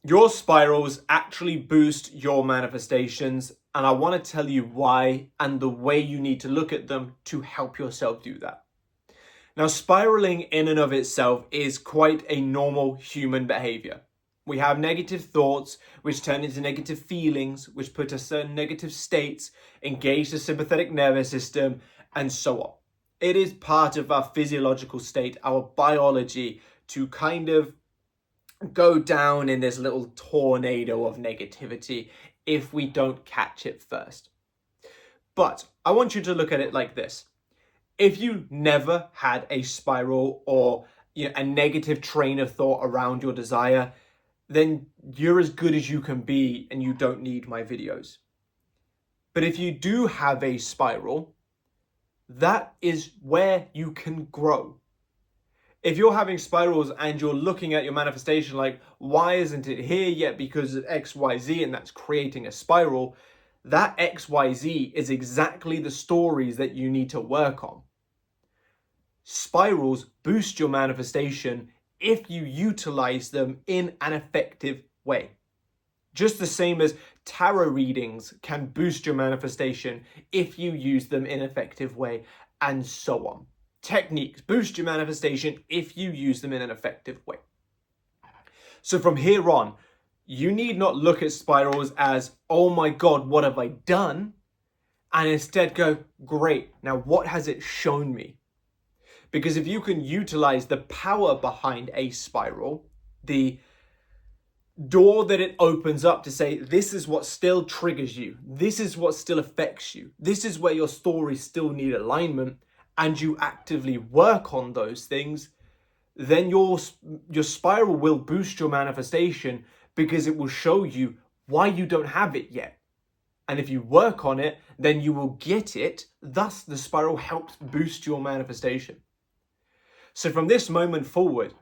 Your spirals actually boost your manifestations, and I want to tell you why and the way you need to look at them to help yourself do that. Now, spiraling in and of itself is quite a normal human behavior. We have negative thoughts, which turn into negative feelings, which put us in negative states, engage the sympathetic nervous system, and so on. It is part of our physiological state, our biology, to kind of go down in this little tornado of negativity if we don't catch it first. But I want you to look at it like this. If you never had a spiral or a negative train of thought around your desire, then you're as good as you can be and you don't need my videos. But if you do have a spiral, that is where you can grow. If you're having spirals and you're looking at your manifestation like, why isn't it here yet because of XYZ, and that's creating a spiral, that XYZ is exactly the stories that you need to work on. Spirals boost your manifestation if you utilize them in an effective way. Just the same as tarot readings can boost your manifestation if you use them in an effective way, and so on. Techniques boost your manifestation if you use them in an effective way. So from here on, you need not look at spirals as, oh my God, what have I done? And instead go, great, now what has it shown me? Because if you can utilize the power behind a spiral, the door that it opens up to say, this is what still triggers you, this is what still affects you, this is where your stories still need alignment, and you actively work on those things, then your spiral will boost your manifestation because it will show you why you don't have it yet. And if you work on it, then you will get it. Thus, the spiral helps boost your manifestation. So from this moment forward,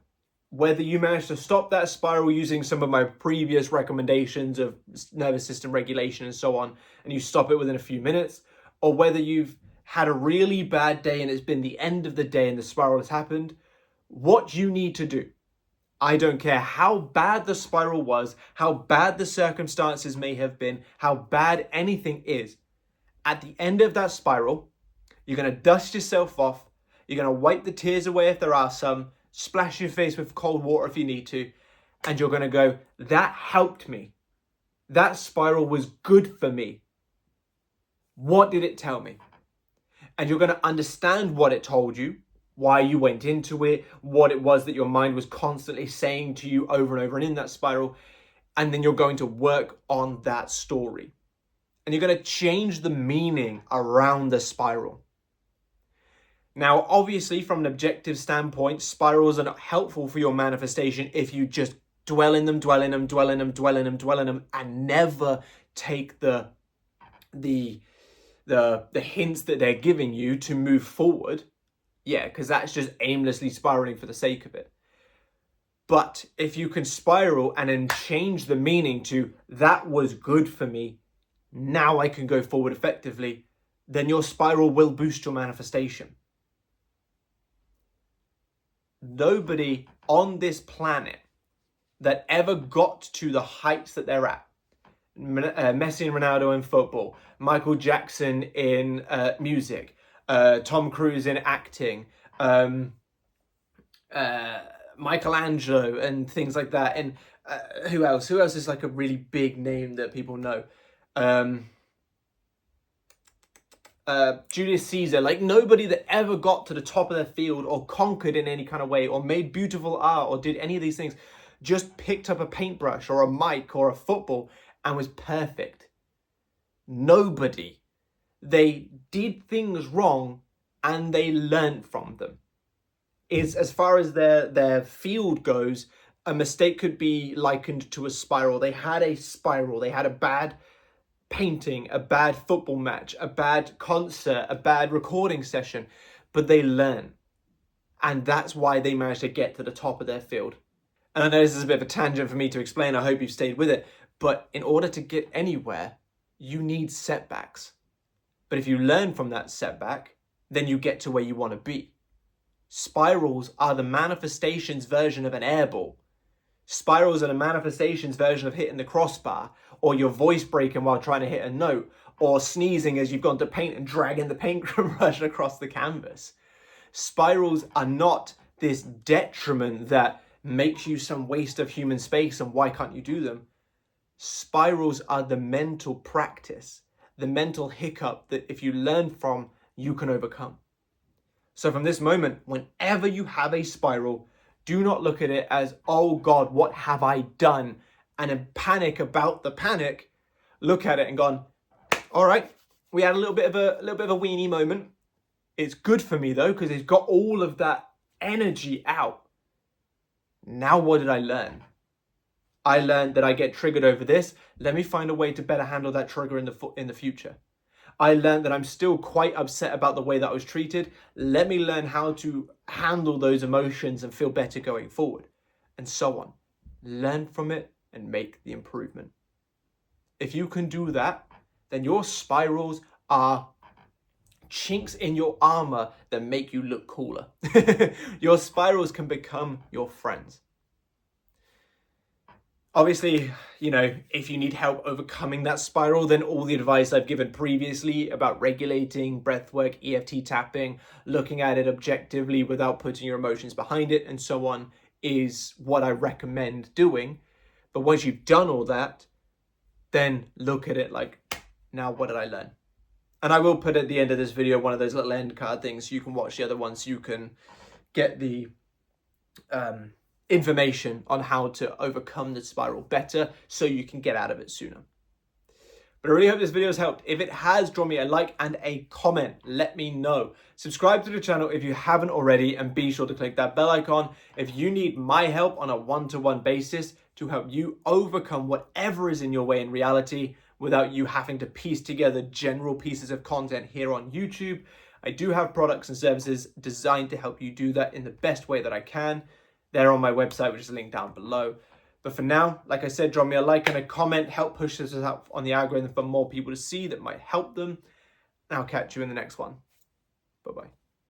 whether you manage to stop that spiral using some of my previous recommendations of nervous system regulation and so on, and you stop it within a few minutes, or whether you've had a really bad day and it's been the end of the day and the spiral has happened, what you need to do, I don't care how bad the spiral was, how bad the circumstances may have been, how bad anything is, at the end of that spiral, you're going to dust yourself off, you're going to wipe the tears away if there are some, splash your face with cold water if you need to, and you're going to go, that helped me. That spiral was good for me. What did it tell me? And you're going to understand what it told you, why you went into it, what it was that your mind was constantly saying to you over and over and in that spiral. And then you're going to work on that story. And you're going to change the meaning around the spiral. Now, obviously, from an objective standpoint, spirals are not helpful for your manifestation if you just dwell in them, and never take the hints that they're giving you to move forward. Yeah, because that's just aimlessly spiraling for the sake of it. But if you can spiral and then change the meaning to, that was good for me, now I can go forward effectively, then your spiral will boost your manifestation. Nobody on this planet that ever got to the heights that they're at, Messi and Ronaldo in football, Michael Jackson in music, Tom Cruise in acting, Michelangelo and things like that, and who else is like a really big name that people know? Julius Caesar. Like, nobody that ever got to the top of their field or conquered in any kind of way or made beautiful art or did any of these things just picked up a paintbrush or a mic or a football and was perfect. Nobody. They did things wrong and they learned from them. Is as far as their field goes, a mistake could be likened to a spiral. They had a spiral. They had a bad painting, a bad football match, a bad concert, a bad recording session, but they learn. And that's why they managed to get to the top of their field. And I know this is a bit of a tangent for me to explain. I hope you've stayed with it. But in order to get anywhere, you need setbacks. But if you learn from that setback, then you get to where you want to be. Spirals are the manifestations version of an airball. Spirals are the manifestations version of hitting the crossbar, or your voice breaking while trying to hit a note, or sneezing as you've gone to paint and dragging the paintbrush across the canvas. Spirals are not this detriment that makes you some waste of human space and why can't you do them. Spirals are the mental practice, the mental hiccup that if you learn from, you can overcome. So from this moment, whenever you have a spiral, do not look at it as, oh God, what have I done? And then panic about the panic. Look at it and go, all right, we had a little bit of a weenie moment. It's good for me though, because it's got all of that energy out. Now what did I learn? I learned that I get triggered over this. Let me find a way to better handle that trigger in the future. I learned that I'm still quite upset about the way that I was treated. Let me learn how to handle those emotions and feel better going forward, and so on. Learn from it and make the improvement. If you can do that, then your spirals are chinks in your armor that make you look cooler. Your spirals can become your friends. Obviously, if you need help overcoming that spiral, then all the advice I've given previously about regulating, breathwork, EFT tapping, looking at it objectively without putting your emotions behind it, and so on, is what I recommend doing. But once you've done all that, then look at it like, now what did I learn? And I will put at the end of this video one of those little end card things so you can watch the other ones so you can get the information on how to overcome the spiral better so you can get out of it sooner. But I really hope this video has helped. If it has, draw me a like and a comment. Let me know. Subscribe to the channel if you haven't already, and be sure to click that bell icon if you need my help on a one-to-one basis to help you overcome whatever is in your way in reality without you having to piece together general pieces of content here on YouTube. I do have products and services designed to help you do that in the best way that I can. They're on my website, which is linked down below. But for now, like I said, drop me a like and a comment. Help push this out on the algorithm for more people to see that might help them. And I'll catch you in the next one. Bye-bye.